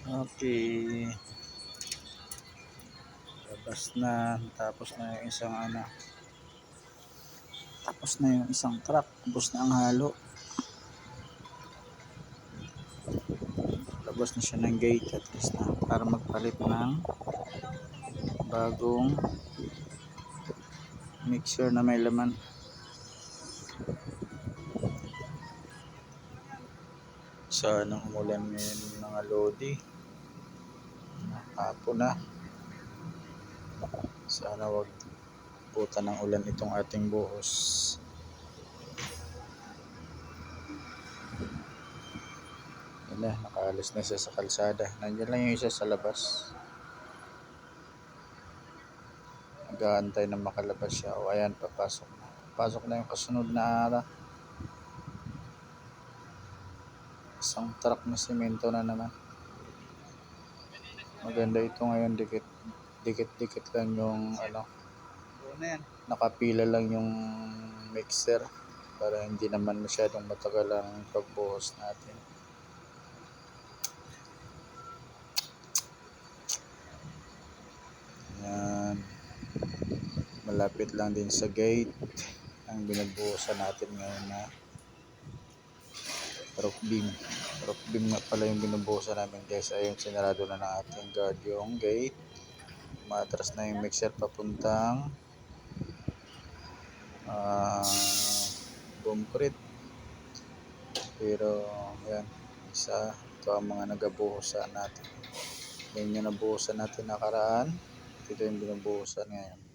Okay, labas na. Tapos na yung isang tapos na yung isang truck. Tapos na ang halo. Labas na siya ng gate at least na para magpalit ng bagong mixer na may laman. Sana umulan ngayon mga lodi. Hapon na. Sana wag puta ng ulan itong ating buhos. Yan na, nakaalis na siya sa kalsada. Nandiyan lang yung isa sa labas. Nag-aantay na makalabas siya. O ayan, papasok na. Pasok na yung kasunod na ara. Isang truck na simento na naman. Maganda ito ngayon, dikit lang yung nakapila lang yung mixer para hindi naman masyadong matagal ang pagbuhos natin. Yan, malapit lang din sa gate ang binagbuhusan natin ngayon na roof beam nga pala yung binubuhusan namin guys. Ayun, sinarado na ng ating guard yung gate. Matras na yung mixer papuntang concrete. Pero yan, ito ang mga nagabuhusan natin. Yan yung nabuhusan natin nakaraan. Ito yung binubuhusan ngayon.